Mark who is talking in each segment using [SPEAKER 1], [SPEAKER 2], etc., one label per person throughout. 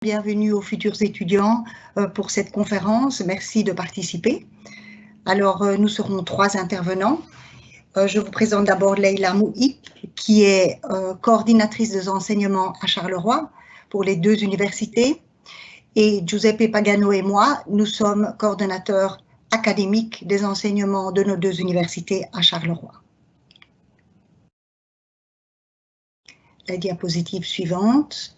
[SPEAKER 1] Bienvenue aux futurs étudiants pour cette conférence. Merci de participer. Alors, nous serons 3 intervenants. Je vous présente d'abord Leïla Mouhib, qui est coordinatrice des enseignements à Charleroi pour les 2 universités. Et Giuseppe Pagano et moi, nous sommes coordonnateurs académiques des enseignements de nos 2 universités à Charleroi. La diapositive suivante.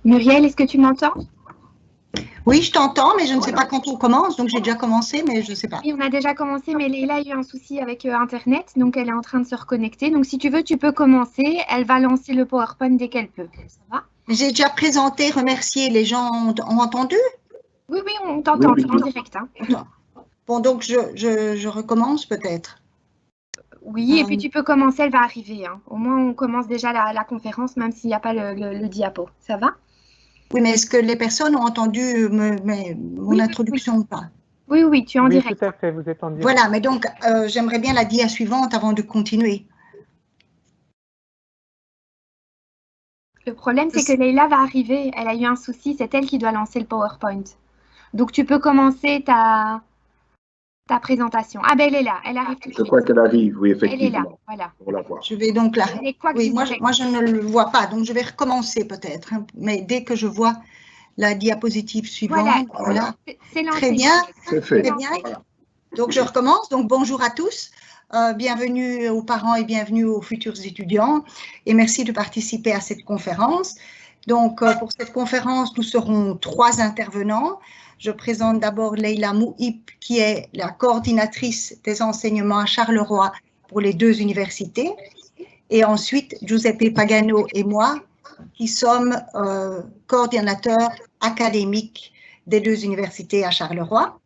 [SPEAKER 2] Muriel, est-ce que tu m'entends?
[SPEAKER 1] Oui, je t'entends, mais je ne sais pas quand on commence, donc j'ai déjà commencé, mais je ne sais pas.
[SPEAKER 2] Oui, on a déjà commencé, mais Leïla a eu un souci avec Internet, donc elle est en train de se reconnecter. Donc si tu veux, tu peux commencer. Elle va lancer le PowerPoint dès qu'elle peut. Ça va?
[SPEAKER 1] J'ai déjà présenté, remercié, les gens ont entendu?
[SPEAKER 2] Oui, on t'entend, c'est en direct. Hein.
[SPEAKER 1] Bon, donc je recommence peut-être.
[SPEAKER 2] Oui, et puis tu peux commencer, elle va arriver. Hein. Au moins, on commence déjà la conférence, même s'il n'y a pas le diapo. Ça va?
[SPEAKER 1] Oui, mais est-ce que les personnes ont entendu mon introduction ou pas?
[SPEAKER 2] Oui, tu es en direct.
[SPEAKER 3] Tout à fait, vous êtes en direct.
[SPEAKER 1] Voilà, mais donc j'aimerais bien la dia suivante avant de continuer.
[SPEAKER 2] Le problème, c'est que Leïla va arriver. Elle a eu un souci, c'est elle qui doit lancer le PowerPoint. Donc, tu peux commencer ta présentation. Ah ben elle est là, elle arrive tout de suite.
[SPEAKER 4] Je crois qu'elle arrive, oui, effectivement.
[SPEAKER 2] Elle est là, voilà.
[SPEAKER 4] Pour la voir.
[SPEAKER 1] Je vais donc là. Oui, moi je ne le vois pas, donc je vais recommencer peut-être. Hein, mais dès que je vois la diapositive suivante, voilà.
[SPEAKER 2] C'est lancé.
[SPEAKER 1] Très bien.
[SPEAKER 4] C'est fait.
[SPEAKER 1] Très bien. Donc je recommence. Donc bonjour à tous. Bienvenue aux parents et bienvenue aux futurs étudiants. Et merci de participer à cette conférence. Donc pour cette conférence, nous serons 3 intervenants. Je présente d'abord Leïla Mouhib, qui est la coordinatrice des enseignements à Charleroi pour les 2 universités. Et ensuite, Giuseppe Pagano et moi, qui sommes coordinateurs académiques des 2 universités à Charleroi.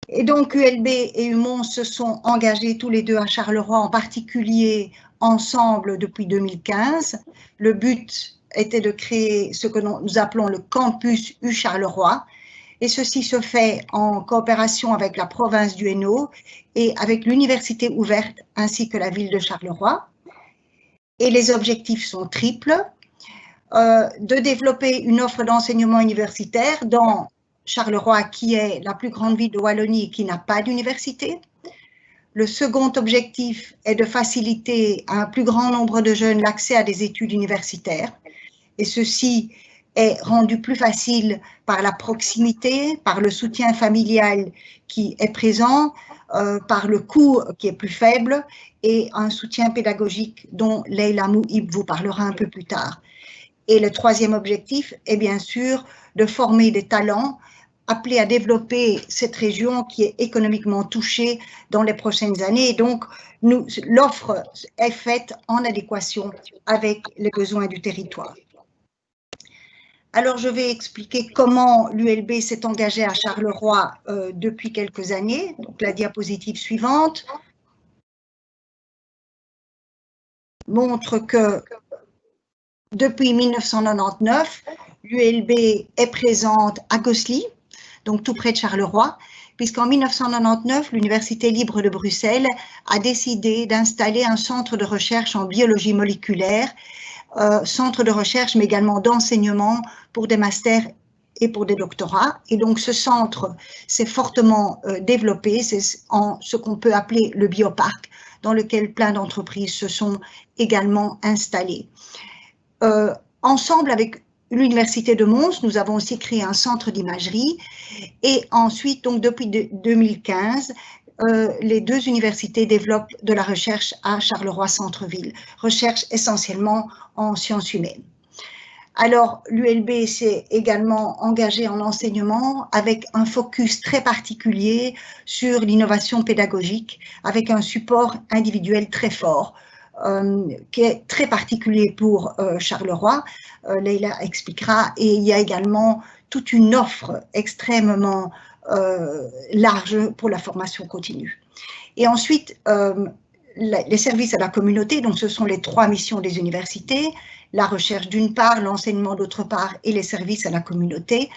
[SPEAKER 1] Et donc, ULB et UMON se sont engagés tous les 2 à Charleroi, en particulier ensemble depuis 2015. Le but était de créer ce que nous appelons le campus U Charleroi. Et ceci se fait en coopération avec la province du Hainaut et avec l'université ouverte ainsi que la ville de Charleroi. Et les objectifs sont triples. De développer une offre d'enseignement universitaire dans Charleroi, qui est la plus grande ville de Wallonie et qui n'a pas d'université. Le second objectif est de faciliter à un plus grand nombre de jeunes l'accès à des études universitaires. Et ceci est rendu plus facile par la proximité, par le soutien familial qui est présent, par le coût qui est plus faible et un soutien pédagogique dont Leïla Mouhib vous parlera un peu plus tard. Et le troisième objectif est bien sûr de former des talents appelés à développer cette région qui est économiquement touchée dans les prochaines années. Et donc, l'offre est faite en adéquation avec les besoins du territoire. Alors, je vais expliquer comment l'ULB s'est engagé à Charleroi depuis quelques années. Donc, la diapositive suivante montre que depuis 1999, l'ULB est présente à Gosselies, donc tout près de Charleroi, puisqu'en 1999, l'Université libre de Bruxelles a décidé d'installer un centre de recherche en biologie moléculaire, centre de recherche mais également d'enseignement pour des masters et pour des doctorats. Et donc ce centre s'est fortement développé, c'est en ce qu'on peut appeler le bioparc, dans lequel plein d'entreprises se sont également installées. ensemble avec l'Université de Mons, nous avons aussi créé un centre d'imagerie. Et ensuite, donc depuis 2015, les deux universités développent de la recherche à Charleroi-Centreville, recherche essentiellement en sciences humaines. Alors, l'ULB s'est également engagé en enseignement avec un focus très particulier sur l'innovation pédagogique, avec un support individuel très fort, qui est très particulier pour Charleroi. Leïla expliquera. Et il y a également toute une offre extrêmement large pour la formation continue. Et ensuite, les services à la communauté, donc ce sont les 3 missions des universités, la recherche d'une part, l'enseignement d'autre part et les services à la communauté.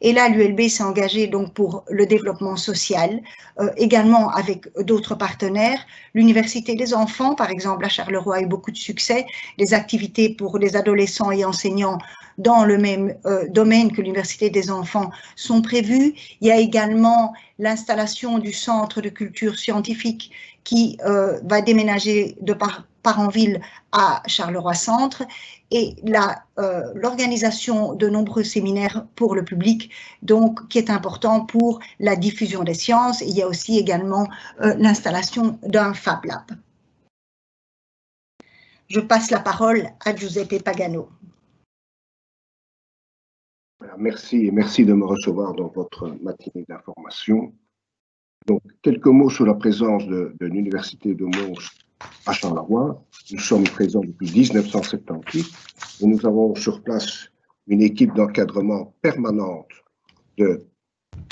[SPEAKER 1] Et là, l'ULB s'est engagé donc pour le développement social, également avec d'autres partenaires. L'Université des enfants, par exemple, à Charleroi, a eu beaucoup de succès. Les activités pour les adolescents et enseignants dans le même domaine que l'Université des enfants sont prévues. Il y a également l'installation du centre de culture scientifique qui va déménager de Parenville à Charleroi-Centre, et l'organisation de nombreux séminaires pour le public, donc qui est important pour la diffusion des sciences. Il y a aussi également l'installation d'un Fab Lab. Je passe la parole à Giuseppe Pagano.
[SPEAKER 3] Merci et merci de me recevoir dans votre matinée d'information. Donc, quelques mots sur la présence de l'Université de Mons à Charleroi. Nous sommes présents depuis 1978 et nous avons sur place une équipe d'encadrement permanente de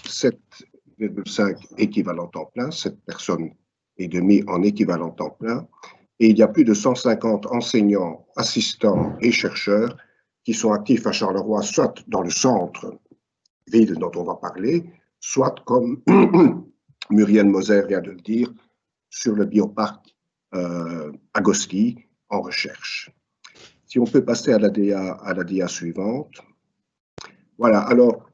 [SPEAKER 3] 7,5 équivalents temps plein, 7 personnes et demie en équivalent temps plein. Et il y a plus de 150 enseignants, assistants et chercheurs qui sont actifs à Charleroi, soit dans le centre ville dont on va parler, soit comme Muriel Moser vient de le dire, sur le bioparc à Gosselies en recherche. Si on peut passer à la dia suivante. Voilà, alors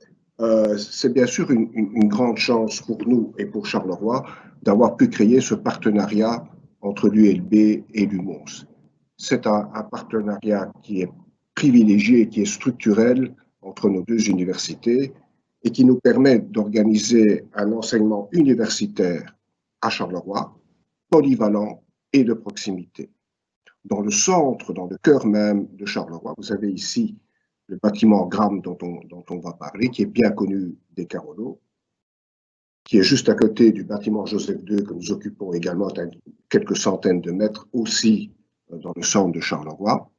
[SPEAKER 3] c'est bien sûr une grande chance pour nous et pour Charleroi d'avoir pu créer ce partenariat entre l'ULB et l'UMONS. C'est un partenariat qui est privilégié, qui est structurel entre nos deux universités et qui nous permet d'organiser un enseignement universitaire à Charleroi, polyvalent et de proximité. Dans le centre, dans le cœur même de Charleroi, vous avez ici le bâtiment Gram dont on va parler, qui est bien connu des Carolos, qui est juste à côté du bâtiment Joseph II que nous occupons également à quelques centaines de mètres, aussi dans le centre de Charleroi.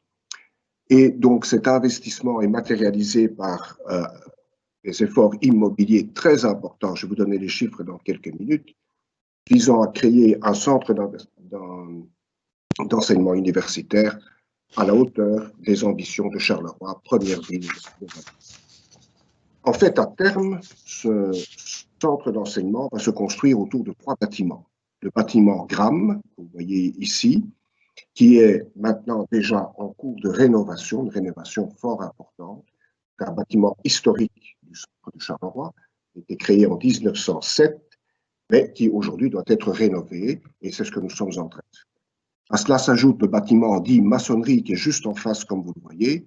[SPEAKER 3] Et donc cet investissement est matérialisé par des efforts immobiliers très importants, je vais vous donner les chiffres dans quelques minutes, visant à créer un centre d'enseignement universitaire à la hauteur des ambitions de Charleroi, première ville de la ville. En fait, à terme, ce centre d'enseignement va se construire autour de 3 bâtiments. Le bâtiment Gram, que vous voyez ici, qui est maintenant déjà en cours de rénovation, une rénovation fort importante. C'est un bâtiment historique du centre de Charleroi, qui a été créé en 1907, mais qui aujourd'hui doit être rénové, et c'est ce que nous sommes en train de faire. À cela s'ajoute le bâtiment dit maçonnerie, qui est juste en face, comme vous le voyez,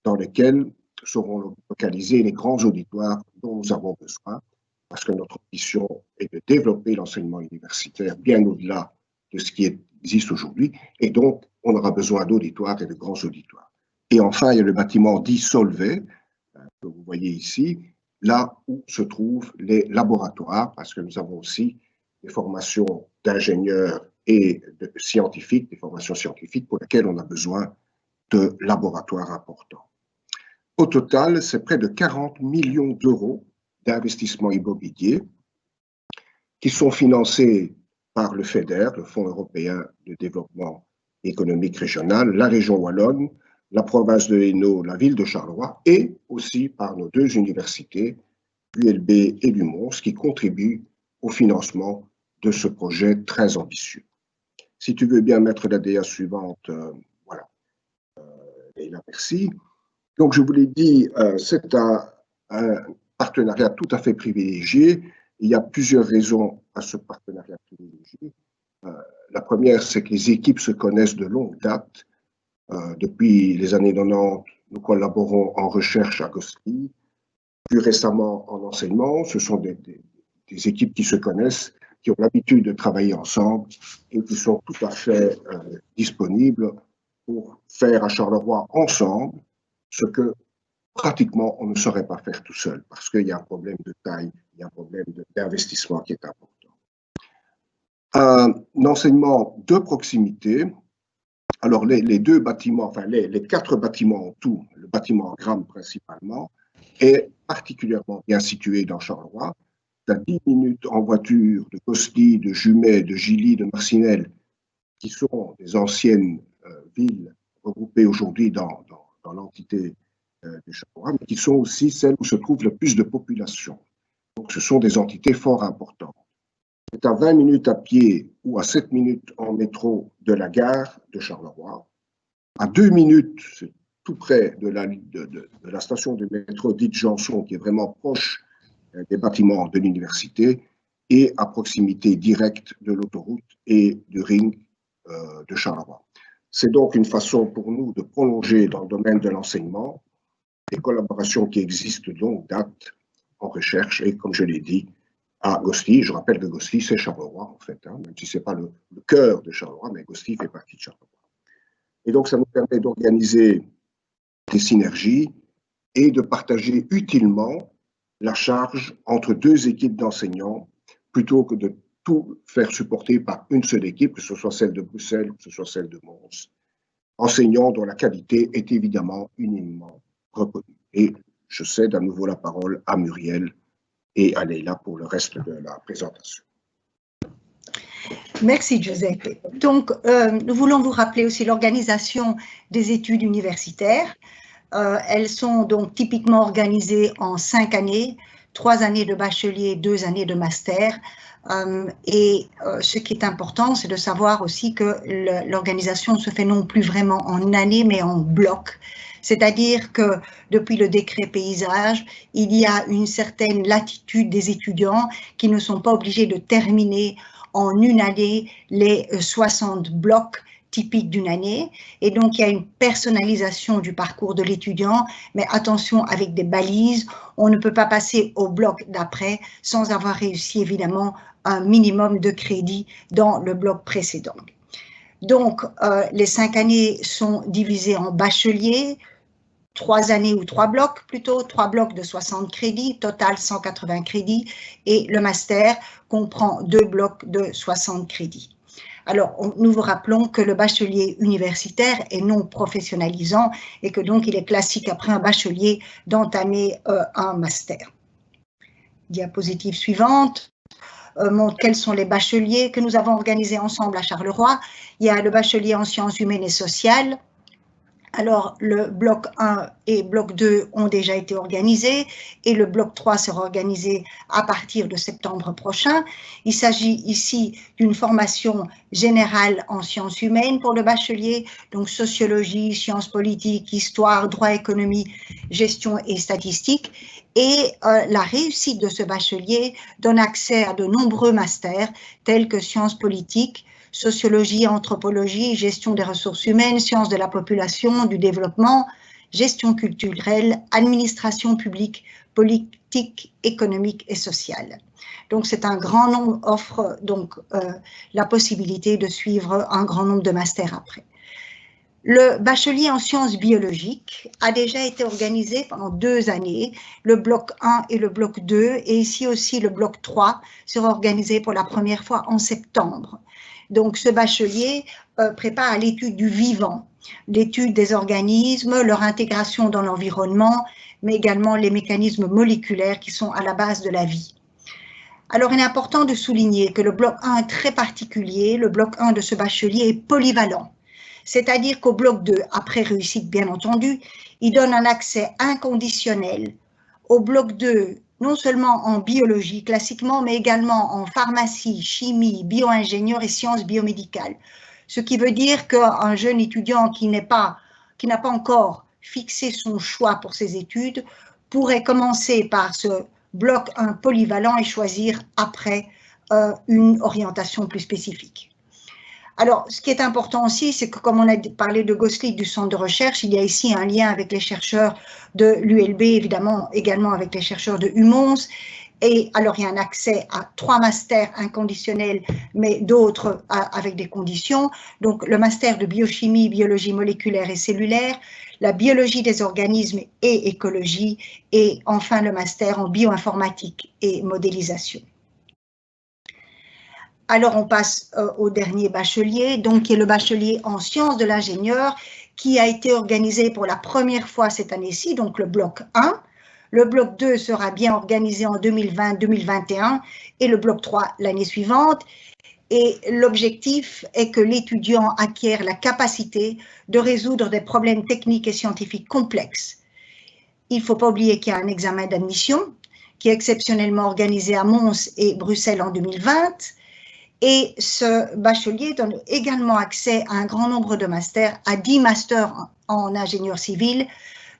[SPEAKER 3] dans lequel seront localisés les grands auditoires dont nous avons besoin, parce que notre mission est de développer l'enseignement universitaire bien au-delà de ce qui existe aujourd'hui, et donc on aura besoin d'auditoires et de grands auditoires. Et enfin, il y a le bâtiment dit Solvay, que vous voyez ici, là où se trouvent les laboratoires, parce que nous avons aussi des formations d'ingénieurs et de scientifiques, des formations scientifiques pour lesquelles on a besoin de laboratoires importants. Au total, c'est près de 40 millions d'euros d'investissements immobiliers qui sont financés par le FEDER, le Fonds européen de développement économique régional, la région wallonne, la province de Hainaut, la ville de Charleroi, et aussi par nos deux universités, l'ULB et l'UMONS, qui contribuent au financement de ce projet très ambitieux. Si tu veux bien mettre la DA suivante, voilà. Et là, merci. Donc, je vous l'ai dit, c'est un partenariat tout à fait privilégié. Il y a plusieurs raisons à ce partenariat privilégié. La première, c'est que les équipes se connaissent de longue date. Depuis les années 90, nous collaborons en recherche à Gosselies, plus récemment en enseignement. Ce sont des équipes qui se connaissent, qui ont l'habitude de travailler ensemble et qui sont tout à fait disponibles pour faire à Charleroi ensemble ce que pratiquement on ne saurait pas faire tout seul, parce qu'il y a un problème de taille, il y a un problème d'investissement qui est important. Un enseignement de proximité. Alors, les deux bâtiments, enfin les 4 bâtiments en tout, le bâtiment Gramme principalement, est particulièrement bien situé dans Charleroi. À 10 minutes en voiture de Gosselies, de Jumet, de Gilly, de Marcinelle, qui sont des anciennes villes regroupées aujourd'hui dans l'entité de Charleroi, mais qui sont aussi celles où se trouve le plus de population. Donc, ce sont des entités fort importantes. C'est à 20 minutes à pied ou à 7 minutes en métro de la gare de Charleroi. À 2 minutes, c'est tout près de la station de métro dite Janson, qui est vraiment proche des bâtiments de l'université, et à proximité directe de l'autoroute et du ring de Charleroi. C'est donc une façon pour nous de prolonger dans le domaine de l'enseignement des collaborations qui existent de longue date en recherche, et comme je l'ai dit, à Gosselies. Je rappelle que Gosselies, c'est Charleroi, en fait, hein, même si ce n'est pas le cœur de Charleroi, mais Gosselies fait partie de Charleroi. Et donc, ça nous permet d'organiser des synergies et de partager utilement la charge entre 2 équipes d'enseignants, plutôt que de tout faire supporter par une seule équipe, que ce soit celle de Bruxelles, que ce soit celle de Mons. Enseignants dont la qualité est évidemment unanimement reconnue. Et je cède à nouveau la parole à Muriel et à Leïla pour le reste de la présentation.
[SPEAKER 1] Merci Giuseppe. Donc, nous voulons vous rappeler aussi l'organisation des études universitaires. Elles sont donc typiquement organisées en 5 années, 3 années de bachelier, 2 années de master. Ce qui est important, c'est de savoir aussi que l'organisation se fait non plus vraiment en années, mais en blocs. C'est-à-dire que depuis le décret paysage, il y a une certaine latitude des étudiants qui ne sont pas obligés de terminer en une année les 60 blocs typiques d'une année. Et donc, il y a une personnalisation du parcours de l'étudiant, mais attention avec des balises, on ne peut pas passer au bloc d'après sans avoir réussi évidemment un minimum de crédit dans le bloc précédent. Donc, les 5 années sont divisées en bachelier, 3 années ou 3 blocs plutôt, 3 blocs de 60 crédits, total 180 crédits, et le master comprend 2 blocs de 60 crédits. Alors, nous vous rappelons que le bachelier universitaire est non professionnalisant et que donc il est classique après un bachelier d'entamer un master. Diapositive suivante montre quels sont les bacheliers que nous avons organisés ensemble à Charleroi. Il y a le bachelier en sciences humaines et sociales. Alors, le bloc 1 et bloc 2 ont déjà été organisés et le bloc 3 sera organisé à partir de septembre prochain. Il s'agit ici d'une formation générale en sciences humaines pour le bachelier, donc sociologie, sciences politiques, histoire, droit, économie, gestion et statistique. Et la réussite de ce bachelier donne accès à de nombreux masters tels que sciences politiques, sociologie, anthropologie, gestion des ressources humaines, sciences de la population, du développement, gestion culturelle, administration publique, politique, économique et sociale. Donc, c'est un grand nombre, offre donc la possibilité de suivre un grand nombre de masters après. Le bachelier en sciences biologiques a déjà été organisé pendant 2 années, le bloc 1 et le bloc 2, et ici aussi le bloc 3 sera organisé pour la première fois en septembre. Donc, ce bachelier prépare à l'étude du vivant, l'étude des organismes, leur intégration dans l'environnement, mais également les mécanismes moléculaires qui sont à la base de la vie. Alors, il est important de souligner que le bloc 1 est très particulier. Le bloc 1 de ce bachelier est polyvalent. C'est-à-dire qu'au bloc 2, après réussite bien entendu, il donne un accès inconditionnel au bloc 2, non seulement en biologie classiquement, mais également en pharmacie, chimie, bio-ingénieur et sciences biomédicales. Ce qui veut dire qu'un jeune étudiant qui n'a pas encore fixé son choix pour ses études pourrait commencer par ce bloc 1 polyvalent et choisir après une orientation plus spécifique. Alors, ce qui est important aussi, c'est que comme on a parlé de Gosling, du centre de recherche, il y a ici un lien avec les chercheurs de l'ULB, évidemment, également avec les chercheurs de UMONS. Et alors, il y a un accès à 3 masters inconditionnels, mais d'autres avec des conditions. Donc, le master de biochimie, biologie moléculaire et cellulaire, la biologie des organismes et écologie, et enfin le master en bioinformatique et modélisation. Alors, on passe au dernier bachelier, donc qui est le bachelier en sciences de l'ingénieur, qui a été organisé pour la première fois cette année-ci, donc le bloc 1. Le bloc 2 sera bien organisé en 2020-2021 et le bloc 3 l'année suivante. Et l'objectif est que l'étudiant acquiert la capacité de résoudre des problèmes techniques et scientifiques complexes. Il ne faut pas oublier qu'il y a un examen d'admission qui est exceptionnellement organisé à Mons et Bruxelles en 2020. Et ce bachelier donne également accès à un grand nombre de masters, à 10 masters en ingénieur civil,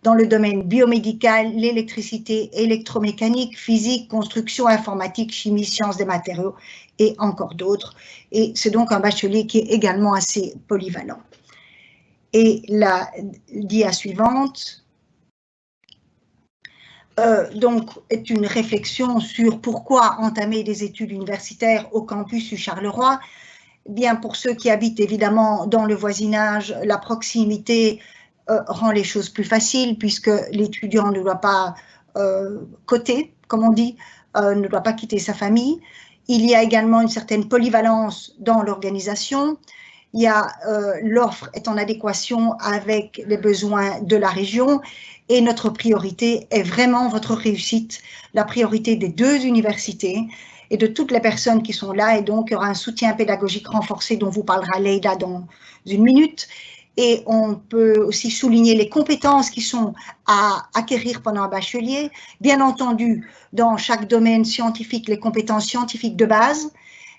[SPEAKER 1] dans le domaine biomédical, l'électricité, électromécanique, physique, construction, informatique, chimie, sciences des matériaux et encore d'autres. Et c'est donc un bachelier qui est également assez polyvalent. Et la dia suivante, donc, est une réflexion sur pourquoi entamer des études universitaires au campus du Charleroi. Bien, pour ceux qui habitent évidemment dans le voisinage, la proximité rend les choses plus faciles puisque l'étudiant ne doit pas côté, comme on dit, ne doit pas quitter sa famille. Il y a également une certaine polyvalence dans l'organisation. Il y a l'offre est en adéquation avec les besoins de la région et notre priorité est vraiment votre réussite, la priorité des 2 universités et de toutes les personnes qui sont là, et donc il y aura un soutien pédagogique renforcé dont vous parlera Leïla dans une minute. Et on peut aussi souligner les compétences qui sont à acquérir pendant un bachelier. Bien entendu, dans chaque domaine scientifique, les compétences scientifiques de base,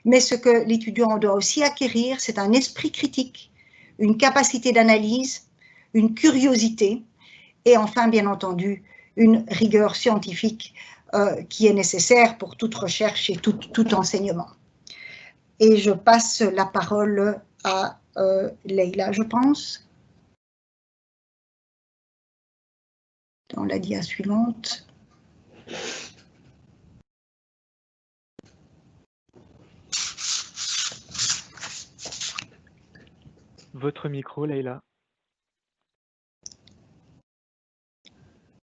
[SPEAKER 1] mais ce que l'étudiant doit aussi acquérir, c'est un esprit critique, une capacité d'analyse, une curiosité, et enfin, bien entendu, une rigueur scientifique qui est nécessaire pour toute recherche et tout enseignement. Et je passe la parole à Leïla, je pense. Dans la dia suivante.
[SPEAKER 4] Votre micro, Leïla.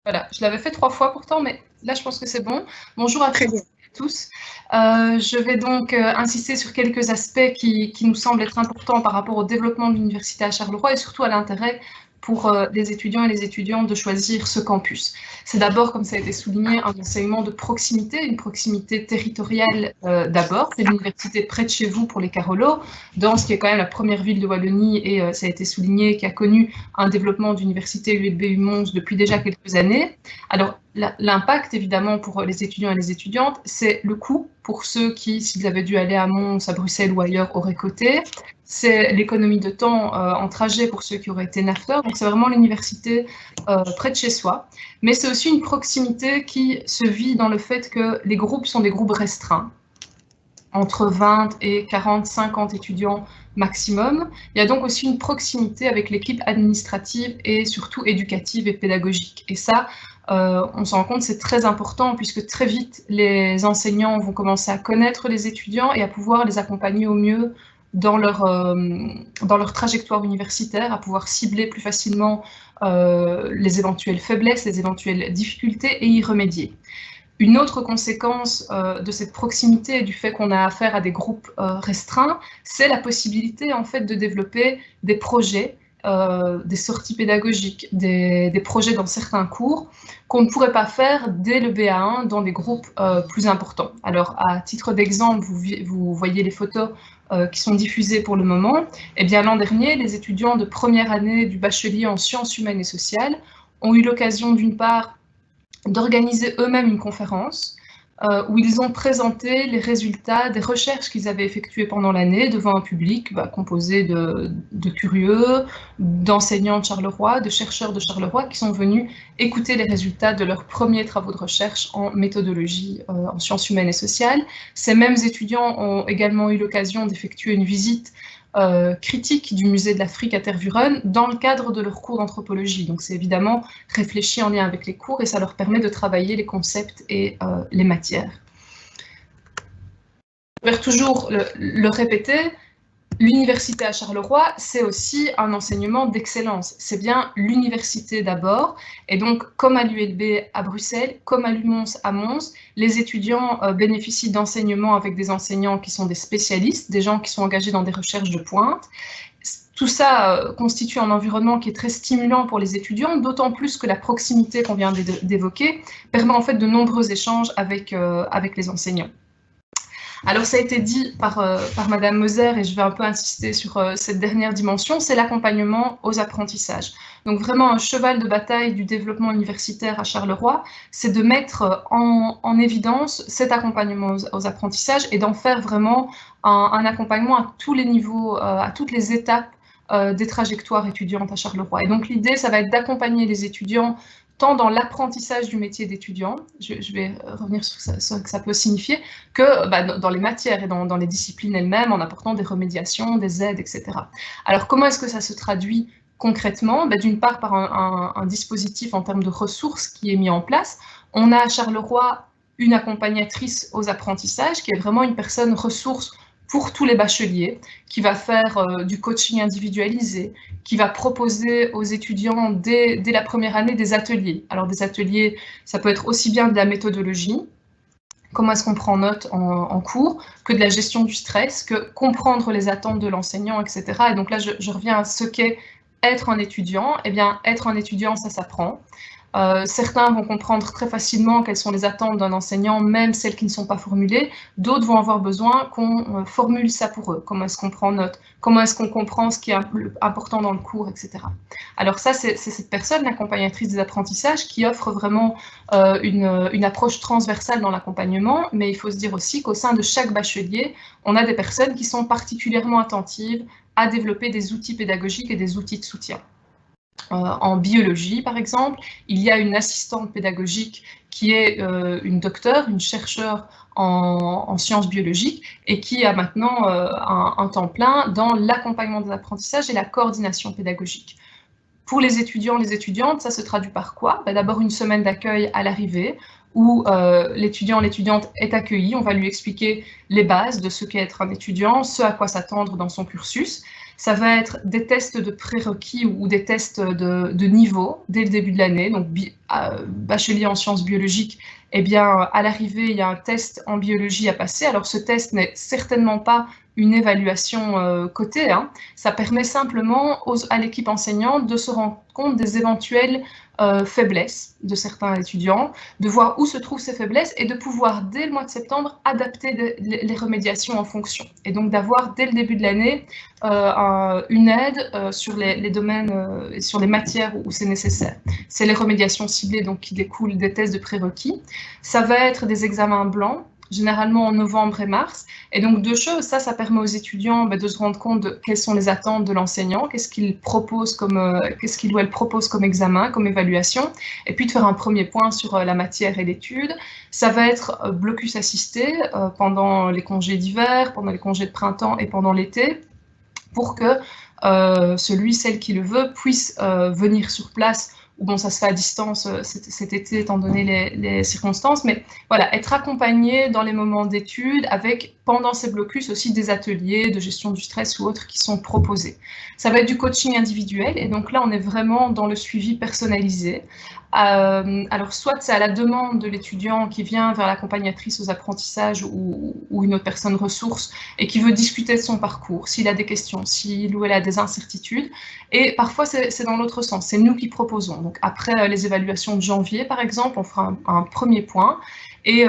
[SPEAKER 5] Voilà, je l'avais fait 3 fois pourtant, mais là, je pense que c'est bon. Bonjour à tous. Je vais donc insister sur quelques aspects qui nous semblent être importants par rapport au développement de l'université à Charleroi et surtout à l'intérêt pour les étudiants et les étudiantes de choisir ce campus. C'est d'abord, comme ça a été souligné, un enseignement de proximité, une proximité territoriale d'abord. C'est l'université près de chez vous pour les Carolo, dans ce qui est quand même la première ville de Wallonie et ça a été souligné, qui a connu un développement d'université ULB-UMONS depuis déjà quelques années. Alors, l'impact, évidemment, pour les étudiants et les étudiantes, c'est le coût pour ceux qui, s'ils avaient dû aller à Mons, à Bruxelles ou ailleurs, auraient coté. C'est l'économie de temps en trajet pour ceux qui auraient été nafteurs. Donc, c'est vraiment l'université près de chez soi. Mais c'est aussi une proximité qui se vit dans le fait que les groupes sont des groupes restreints, entre 20 et 40, 50 étudiants maximum. Il y a donc aussi une proximité avec l'équipe administrative et surtout éducative et pédagogique. Et ça, on s'en rend compte, c'est très important puisque très vite, les enseignants vont commencer à connaître les étudiants et à pouvoir les accompagner au mieux dans leur trajectoire universitaire, à pouvoir cibler plus facilement les éventuelles faiblesses, les éventuelles difficultés et y remédier. Une autre conséquence de cette proximité et du fait qu'on a affaire à des groupes restreints, c'est la possibilité en fait de développer des projets, des sorties pédagogiques, des projets dans certains cours qu'on ne pourrait pas faire dès le BA1 dans des groupes plus importants. Alors, à titre d'exemple, vous voyez les photos qui sont diffusées pour le moment. Eh bien, l'an dernier, les étudiants de première année du bachelier en sciences humaines et sociales ont eu l'occasion d'une part d'organiser eux-mêmes une conférence où ils ont présenté les résultats des recherches qu'ils avaient effectuées pendant l'année devant un public composé de curieux, d'enseignants de Charleroi, de chercheurs de Charleroi qui sont venus écouter les résultats de leurs premiers travaux de recherche en méthodologie en sciences humaines et sociales. Ces mêmes étudiants ont également eu l'occasion d'effectuer une visite critique du musée de l'Afrique à Tervuren dans le cadre de leur cours d'anthropologie. Donc c'est évidemment réfléchi en lien avec les cours et ça leur permet de travailler les concepts et les matières. Je vais toujours le répéter, l'université à Charleroi, c'est aussi un enseignement d'excellence. C'est bien l'université d'abord. Et donc, comme à l'ULB à Bruxelles, comme à l'UMONS à Mons, les étudiants bénéficient d'enseignements avec des enseignants qui sont des spécialistes, des gens qui sont engagés dans des recherches de pointe. Tout ça constitue un environnement qui est très stimulant pour les étudiants, d'autant plus que la proximité qu'on vient d'évoquer permet en fait de nombreux échanges avec les enseignants. Alors, ça a été dit par Madame Moser, et je vais un peu insister sur cette dernière dimension, c'est l'accompagnement aux apprentissages. Donc, vraiment, un cheval de bataille du développement universitaire à Charleroi, c'est de mettre en évidence cet accompagnement aux apprentissages et d'en faire vraiment un accompagnement à tous les niveaux, à toutes les étapes des trajectoires étudiantes à Charleroi. Et donc, l'idée, ça va être d'accompagner les étudiants tant dans l'apprentissage du métier d'étudiant, je vais revenir sur ce que ça peut signifier, que dans les matières et dans les disciplines elles-mêmes, en apportant des remédiations, des aides, etc. Alors, comment est-ce que ça se traduit concrètement? D'une part, par un dispositif en termes de ressources qui est mis en place. On a à Charleroi une accompagnatrice aux apprentissages, qui est vraiment une personne ressource pour tous les bacheliers, qui va faire du coaching individualisé, qui va proposer aux étudiants dès la première année des ateliers. Alors des ateliers, ça peut être aussi bien de la méthodologie, comment est-ce qu'on prend note en cours, que de la gestion du stress, que comprendre les attentes de l'enseignant, etc. Et donc là, je reviens à ce qu'est être un étudiant. Eh bien, être un étudiant, ça s'apprend. Certains vont comprendre très facilement quelles sont les attentes d'un enseignant, même celles qui ne sont pas formulées. D'autres vont avoir besoin qu'on formule ça pour eux. Comment est-ce qu'on prend note? Comment est-ce qu'on comprend ce qui est important dans le cours, etc. Alors ça, c'est cette personne, l'accompagnatrice des apprentissages, qui offre vraiment une approche transversale dans l'accompagnement, mais il faut se dire aussi qu'au sein de chaque bachelier, on a des personnes qui sont particulièrement attentives à développer des outils pédagogiques et des outils de soutien. En biologie, par exemple, il y a une assistante pédagogique qui est une docteure, une chercheure en sciences biologiques et qui a maintenant un temps plein dans l'accompagnement des apprentissages et la coordination pédagogique. Pour les étudiants, les étudiantes, ça se traduit par quoi? D'abord une semaine d'accueil à l'arrivée où l'étudiant, l'étudiante est accueilli, on va lui expliquer les bases de ce qu'est être un étudiant, ce à quoi s'attendre dans son cursus. Ça va être des tests de prérequis ou des tests de niveau dès le début de l'année. Donc, bachelier en sciences biologiques, eh bien, à l'arrivée, il y a un test en biologie à passer. Alors, ce test n'est certainement pas une évaluation cotée. Ça permet simplement à l'équipe enseignante de se rendre compte des éventuelles faiblesses de certains étudiants, de voir où se trouvent ces faiblesses et de pouvoir, dès le mois de septembre, adapter les remédiations en fonction. Et donc d'avoir, dès le début de l'année, une aide sur les domaines, sur les matières où c'est nécessaire. C'est les remédiations ciblées donc, qui découlent des tests de prérequis. Ça va être des examens blancs, généralement en novembre et mars. Et donc, deux choses, ça permet aux étudiants de se rendre compte de quelles sont les attentes de l'enseignant, qu'est-ce qu'il ou elle propose comme examen, comme évaluation, et puis de faire un premier point sur la matière et l'étude. Ça va être blocus assisté pendant les congés d'hiver, pendant les congés de printemps et pendant l'été, pour que celle qui le veut puisse venir sur place. Bon, ça se fait à distance cet été, étant donné les circonstances, mais voilà, être accompagné dans les moments d'études avec, pendant ces blocus, aussi des ateliers de gestion du stress ou autres qui sont proposés. Ça va être du coaching individuel, et donc là, on est vraiment dans le suivi personnalisé. Alors, soit c'est à la demande de l'étudiant qui vient vers l'accompagnatrice aux apprentissages ou une autre personne ressource et qui veut discuter de son parcours, s'il a des questions, s'il ou elle a des incertitudes. Et parfois, c'est dans l'autre sens, c'est nous qui proposons. Donc, après les évaluations de janvier, par exemple, on fera un premier point et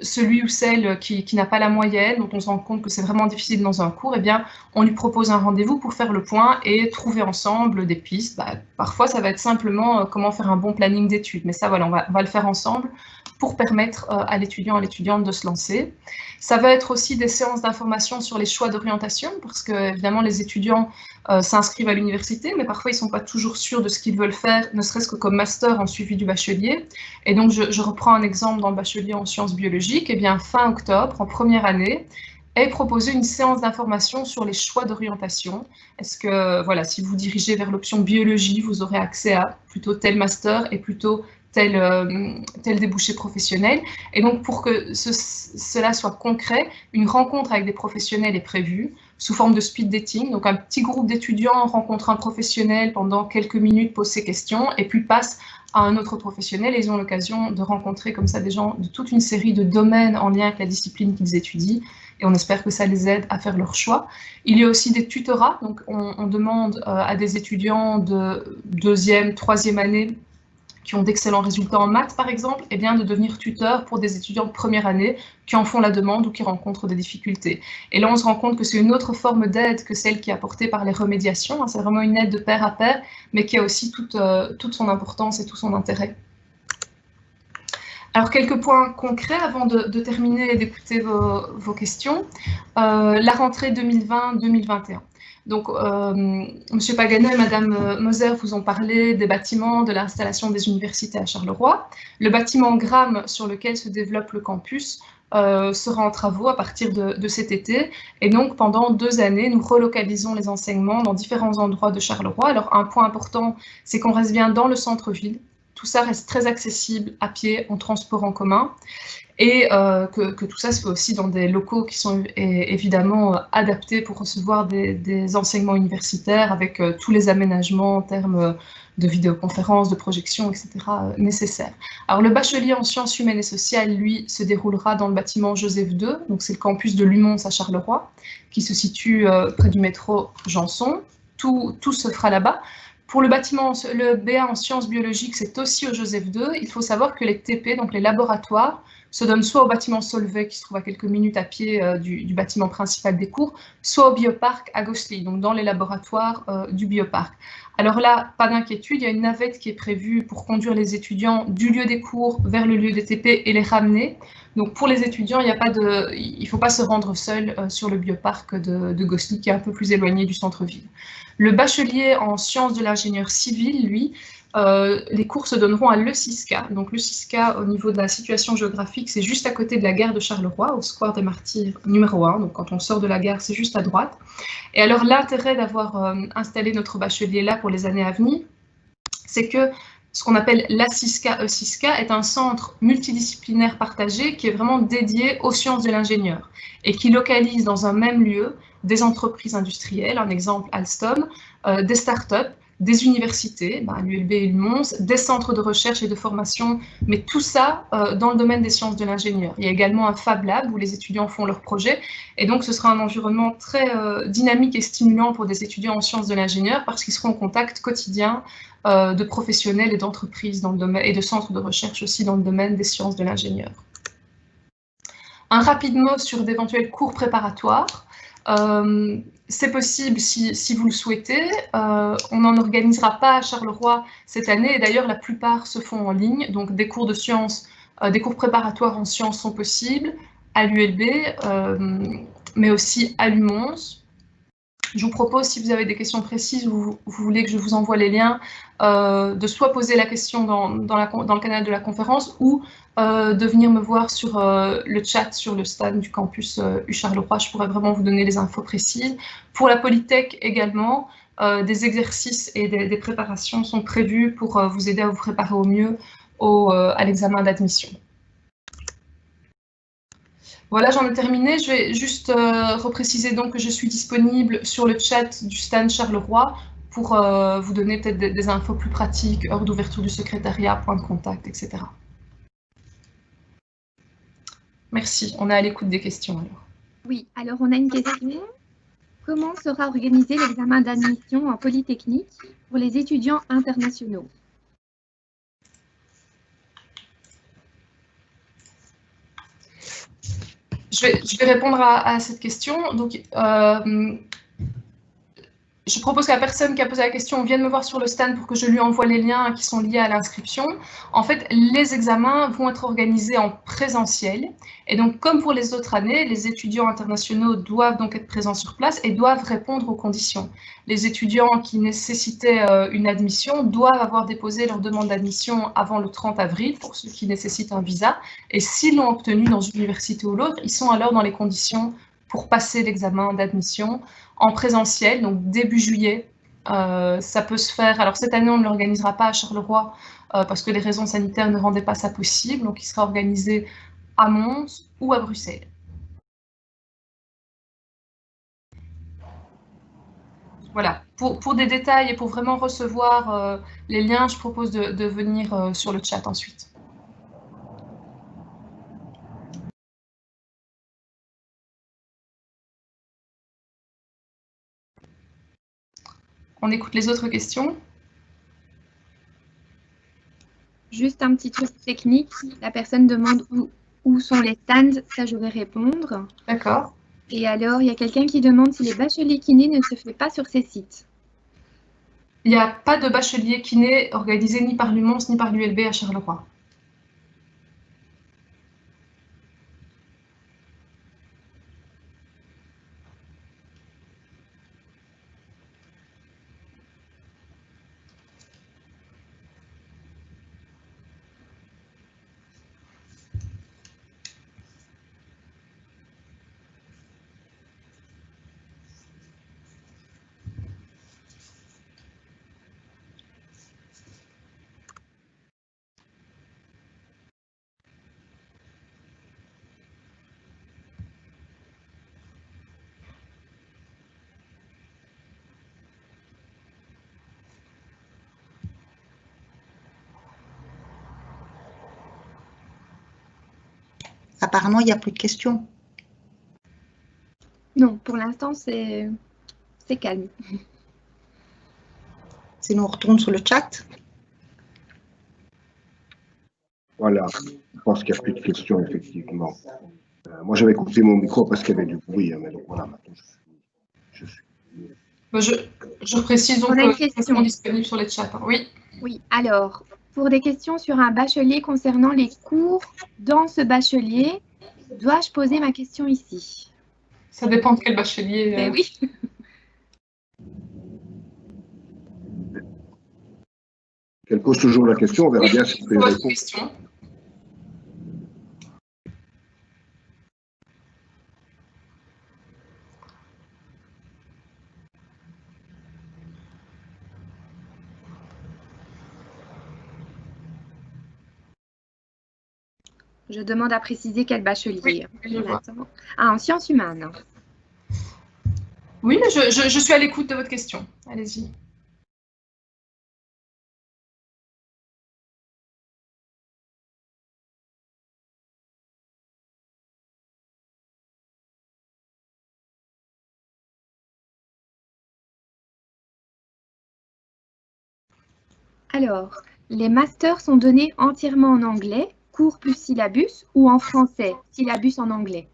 [SPEAKER 5] celui ou celle qui n'a pas la moyenne, dont on se rend compte que c'est vraiment difficile dans un cours, eh bien, on lui propose un rendez-vous pour faire le point et trouver ensemble des pistes. Parfois, ça va être simplement comment faire un bon planning d'études, mais ça, voilà, on va le faire ensemble pour permettre à l'étudiant, à l'étudiante de se lancer. Ça va être aussi des séances d'information sur les choix d'orientation, parce que, évidemment, les étudiants s'inscrivent à l'université, mais parfois, ils ne sont pas toujours sûrs de ce qu'ils veulent faire, ne serait-ce que comme master en suivi du bachelier. Et donc, je reprends un exemple dans le bachelier en sciences biologiques. Eh bien, fin octobre, en première année, et proposer une séance d'information sur les choix d'orientation. Est-ce que, voilà, si vous dirigez vers l'option biologie, vous aurez accès à plutôt tel master et plutôt tel débouché professionnel. Et donc, pour que cela soit concret, une rencontre avec des professionnels est prévue sous forme de speed dating. Donc, un petit groupe d'étudiants rencontre un professionnel pendant quelques minutes, pose ses questions et puis passe à un autre professionnel et ils ont l'occasion de rencontrer comme ça des gens de toute une série de domaines en lien avec la discipline qu'ils étudient et on espère que ça les aide à faire leur choix. Il y a aussi des tutorats, donc on demande à des étudiants de 2e, 3e année qui ont d'excellents résultats en maths, par exemple, eh bien, de devenir tuteur pour des étudiants de première année qui en font la demande ou qui rencontrent des difficultés. Et là, on se rend compte que c'est une autre forme d'aide que celle qui est apportée par les remédiations. C'est vraiment une aide de pair à pair, mais qui a aussi toute son importance et tout son intérêt. Alors, quelques points concrets avant de terminer et d'écouter vos questions. La rentrée 2020-2021. Donc, M. Pagano et Mme Moser vous ont parlé des bâtiments, de l'installation des universités à Charleroi. Le bâtiment Gram sur lequel se développe le campus sera en travaux à partir de cet été. Et donc, pendant 2 années, nous relocalisons les enseignements dans différents endroits de Charleroi. Alors, un point important, c'est qu'on reste bien dans le centre-ville. Tout ça reste très accessible à pied, en transport en commun. Et que tout ça se fait aussi dans des locaux qui sont évidemment adaptés pour recevoir des enseignements universitaires avec tous les aménagements en termes de vidéoconférences, de projections, etc. nécessaires. Alors le bachelier en sciences humaines et sociales, lui, se déroulera dans le bâtiment Joseph II, donc c'est le campus de Lumons à Charleroi, qui se près du métro Janson. Tout se fera là-bas. Pour le BA en sciences biologiques, c'est aussi au Joseph II. Il faut savoir que les TP, donc les laboratoires, se donnent soit au bâtiment Solvay, qui se trouve à quelques minutes à pied du bâtiment principal des cours, soit au bioparc à Gosselies, donc dans les laboratoires du bioparc. Alors là, pas d'inquiétude, il y a une navette qui est prévue pour conduire les étudiants du lieu des cours vers le lieu des TP et les ramener. Donc pour les étudiants, il ne faut pas se rendre seul sur le bioparc de Gosselies, qui est un peu plus éloigné du centre-ville. Le bachelier en sciences de l'ingénieur civil, lui, les cours se donneront à Le Sisca. Donc Le Sisca, au niveau de la situation géographique, c'est juste à côté de la gare de Charleroi, au Square des Martyrs numéro 1. Donc quand on sort de la gare, c'est juste à droite. Et alors l'intérêt d'avoir installé notre bachelier là pour les années à venir, c'est que ce qu'on appelle la Sisca, E-Sisca, est un centre multidisciplinaire partagé qui est vraiment dédié aux sciences de l'ingénieur et qui localise dans un même lieu des entreprises industrielles, un exemple Alstom, des startups, des universités, l'ULB et Lumons, des centres de recherche et de formation, mais tout ça dans le domaine des sciences de l'ingénieur. Il y a également un Fab Lab où les étudiants font leurs projets, et donc ce sera un environnement très dynamique et stimulant pour des étudiants en sciences de l'ingénieur parce qu'ils seront en contact quotidien de professionnels et d'entreprises dans le domaine, et de centres de recherche aussi dans le domaine des sciences de l'ingénieur. Un rapide mot sur d'éventuels cours préparatoires. C'est possible si vous le souhaitez. On n'en organisera pas à Charleroi cette année, et d'ailleurs la plupart se font en ligne, donc des cours de sciences, des cours préparatoires en sciences sont possibles à l'ULB, mais aussi à Lumons. Je vous propose, si vous avez des questions précises ou vous voulez que je vous envoie les liens, de soit poser la question dans le canal de la conférence ou de venir me voir sur le chat sur le stand du campus U Charleroi. Je pourrais vraiment vous donner les infos précises. Pour la Polytech également, des exercices et des préparations sont prévus pour vous aider à vous préparer au mieux à l'examen d'admission. Voilà, j'en ai terminé. Je vais juste repréciser donc que je suis disponible sur le chat du stand Charleroi pour vous donner peut-être des infos plus pratiques, heure d'ouverture du secrétariat, point de contact, etc. Merci. On est à l'écoute des questions alors.
[SPEAKER 2] Oui, alors on a une question. Comment sera organisé l'examen d'admission en Polytechnique pour les étudiants internationaux ?
[SPEAKER 5] Je vais répondre à cette question. Donc, je propose que la personne qui a posé la question vienne me voir sur le stand pour que je lui envoie les liens qui sont liés à l'inscription. En fait, les examens vont être organisés en présentiel. Et donc, comme pour les autres années, les étudiants internationaux doivent donc être présents sur place et doivent répondre aux conditions. Les étudiants qui nécessitaient une admission doivent avoir déposé leur demande d'admission avant le 30 avril, pour ceux qui nécessitent un visa. Et s'ils l'ont obtenu dans une université ou l'autre, ils sont alors dans les conditions pour passer l'examen d'admission en présentiel, donc début juillet. Ça peut se faire, alors cette année on ne l'organisera pas à Charleroi parce que les raisons sanitaires ne rendaient pas ça possible, donc il sera organisé à Mons ou à Bruxelles. Voilà, pour des détails et pour vraiment recevoir les liens, je propose de venir sur le chat ensuite. On écoute les autres questions.
[SPEAKER 2] Juste un petit truc technique. La personne demande où sont les stands. Ça, je vais répondre.
[SPEAKER 5] D'accord.
[SPEAKER 2] Et alors, il y a quelqu'un qui demande si les bacheliers kiné ne se fait pas sur ces sites.
[SPEAKER 5] Il n'y a pas de bachelier kiné organisé ni par l'UMONS ni par l'ULB à Charleroi.
[SPEAKER 1] Apparemment, il n'y a plus de questions.
[SPEAKER 2] Non, pour l'instant, c'est calme.
[SPEAKER 1] Sinon, on retourne sur le chat.
[SPEAKER 3] Voilà, je pense qu'il n'y a plus de questions, effectivement. Moi, j'avais coupé mon micro parce qu'il y avait du bruit, hein, mais donc voilà, maintenant je suis...
[SPEAKER 5] Je précise donc que les questions sont disponibles sur les chats. Hein. Oui.
[SPEAKER 2] Oui, alors, pour des questions sur un bachelier concernant les cours dans ce bachelier, dois-je poser ma question ici?
[SPEAKER 5] Ça dépend de quel bachelier.
[SPEAKER 2] Ben oui.
[SPEAKER 3] Elle pose toujours la question, on verra bien si on peut y répondre.
[SPEAKER 5] Question.
[SPEAKER 2] Je demande à préciser quel bachelier.
[SPEAKER 5] Oui,
[SPEAKER 2] en sciences humaines.
[SPEAKER 5] Oui, mais je suis à l'écoute de votre question. Allez-y.
[SPEAKER 2] Alors, les masters sont donnés entièrement en anglais, cours plus syllabus, ou en français, syllabus en anglais?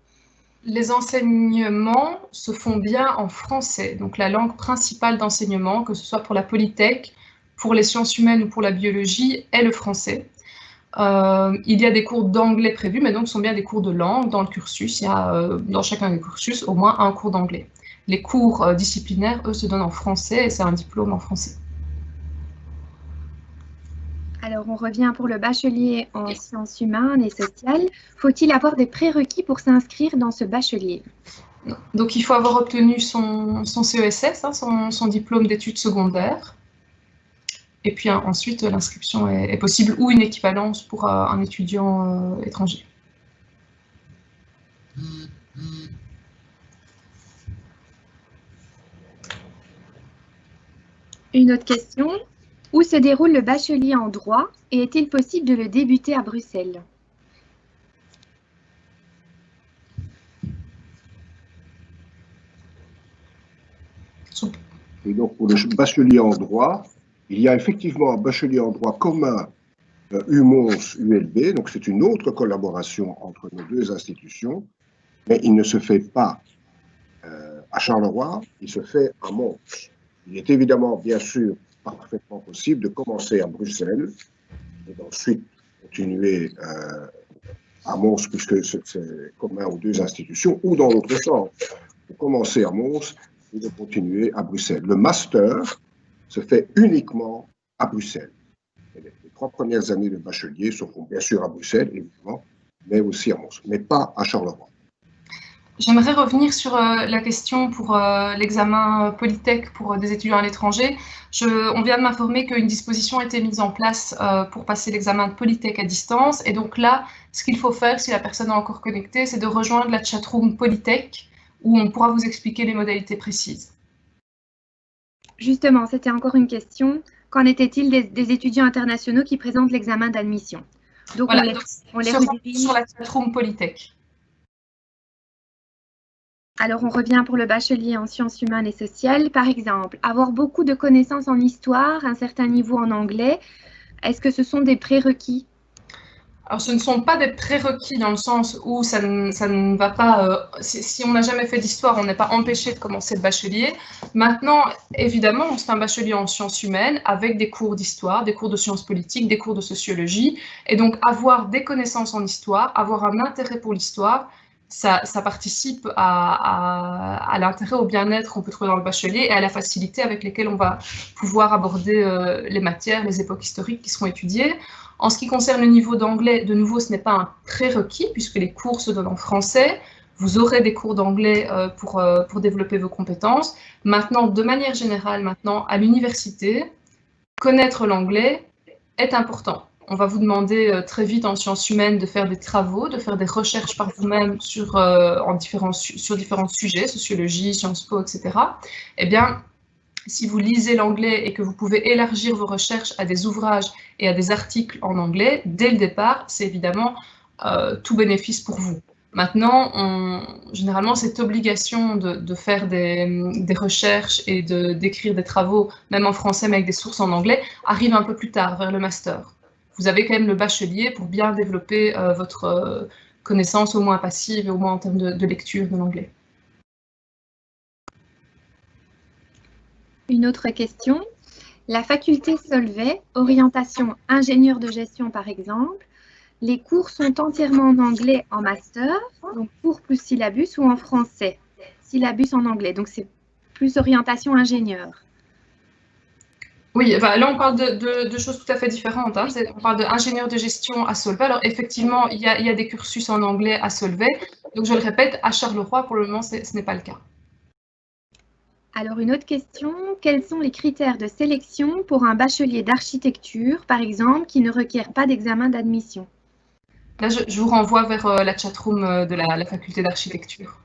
[SPEAKER 5] Les enseignements se font bien en français, donc la langue principale d'enseignement, que ce soit pour la polytech, pour les sciences humaines ou pour la biologie, est le français. Il y a des cours d'anglais prévus, mais donc ce sont bien des cours de langue dans le cursus. Il y a dans chacun des cursus au moins un cours d'anglais. Les cours disciplinaires, eux, se donnent en français et c'est un diplôme en français.
[SPEAKER 2] Alors, on revient pour le bachelier en sciences humaines et sociales. Faut-il avoir des prérequis pour s'inscrire dans ce bachelier?
[SPEAKER 5] Donc, il faut avoir obtenu son CESS, hein, son diplôme d'études secondaires. Et puis ensuite, l'inscription est possible ou une équivalence pour un étudiant étranger.
[SPEAKER 2] Une autre question. Où se déroule le bachelier en droit et est-il possible de le débuter à Bruxelles?
[SPEAKER 3] Et donc, pour le bachelier en droit, il y a effectivement un bachelier en droit commun UMONS-ULB, donc c'est une autre collaboration entre nos deux institutions, mais il ne se fait pas à Charleroi, il se fait à Mons. Il est évidemment, bien sûr, parfaitement possible de commencer à Bruxelles et d'ensuite continuer à Mons, puisque c'est commun aux deux institutions, ou dans l'autre sens, de commencer à Mons et de continuer à Bruxelles. Le master se fait uniquement à Bruxelles. Et les 3 premières années de bachelier se font bien sûr à Bruxelles, évidemment, mais aussi à Mons, mais pas à Charleroi.
[SPEAKER 5] J'aimerais revenir sur la question pour l'examen Polytech pour des étudiants à l'étranger. On vient de m'informer qu'une disposition a été mise en place pour passer l'examen de Polytech à distance. Et donc là, ce qu'il faut faire, si la personne est encore connectée, c'est de rejoindre la chatroom Polytech, où on pourra vous expliquer les modalités précises.
[SPEAKER 2] Justement, c'était encore une question. Qu'en était-il des étudiants internationaux qui présentent l'examen d'admission? Donc,
[SPEAKER 5] voilà,
[SPEAKER 2] on les redirige
[SPEAKER 5] sur la chatroom Polytech.
[SPEAKER 2] Alors, on revient pour le bachelier en sciences humaines et sociales. Par exemple, avoir beaucoup de connaissances en histoire, un certain niveau en anglais, est-ce que ce sont des prérequis?
[SPEAKER 5] Alors, ce ne sont pas des prérequis dans le sens où ça ne va pas... si on n'a jamais fait d'histoire, on n'est pas empêché de commencer le bachelier. Maintenant, évidemment, c'est un bachelier en sciences humaines avec des cours d'histoire, des cours de sciences politiques, des cours de sociologie. Et donc, avoir des connaissances en histoire, avoir un intérêt pour l'histoire, ça participe à l'intérêt, au bien-être qu'on peut trouver dans le bachelier et à la facilité avec laquelle on va pouvoir aborder les matières, les époques historiques qui seront étudiées. En ce qui concerne le niveau d'anglais, de nouveau, ce n'est pas un prérequis puisque les cours se donnent en français. Vous aurez des cours d'anglais pour développer vos compétences. Maintenant, de manière générale, à l'université, connaître l'anglais est important. On va vous demander très vite en sciences humaines de faire des travaux, de faire des recherches par vous-même sur différents sujets, sociologie, Sciences Po, etc. Eh bien, si vous lisez l'anglais et que vous pouvez élargir vos recherches à des ouvrages et à des articles en anglais, dès le départ, c'est évidemment tout bénéfice pour vous. Maintenant, généralement, cette obligation de faire des recherches et d'écrire des travaux, même en français, mais avec des sources en anglais, arrive un peu plus tard, vers le master. Vous avez quand même le bachelier pour bien développer votre connaissance, au moins passive et au moins en termes de lecture de l'anglais.
[SPEAKER 2] Une autre question. La faculté Solvay, orientation ingénieur de gestion par exemple, les cours sont entièrement en anglais en master, donc cours plus syllabus, ou en français, syllabus en anglais, donc c'est plus orientation ingénieur.
[SPEAKER 5] Oui, bah là on parle de choses tout à fait différentes. Hein. On parle d'ingénieur de gestion à Solvay. Alors effectivement, il y a des cursus en anglais à Solvay. Donc je le répète, à Charleroi, pour le moment, ce n'est pas le cas.
[SPEAKER 2] Alors une autre question, quels sont les critères de sélection pour un bachelier d'architecture, par exemple, qui ne requiert pas d'examen d'admission?
[SPEAKER 5] Là, je vous renvoie vers la chatroom de la faculté d'architecture.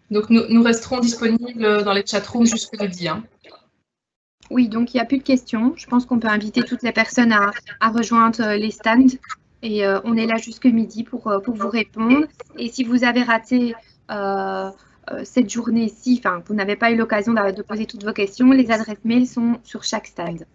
[SPEAKER 5] Donc, nous resterons disponibles dans les chatrooms jusqu'à midi. Hein.
[SPEAKER 2] Oui, donc il n'y a plus de questions. Je pense qu'on peut inviter toutes les personnes à rejoindre les stands. Et on est là jusqu'à midi pour vous répondre. Et si vous avez raté cette journée-ci, enfin, vous n'avez pas eu l'occasion de poser toutes vos questions, les adresses mail sont sur chaque stand.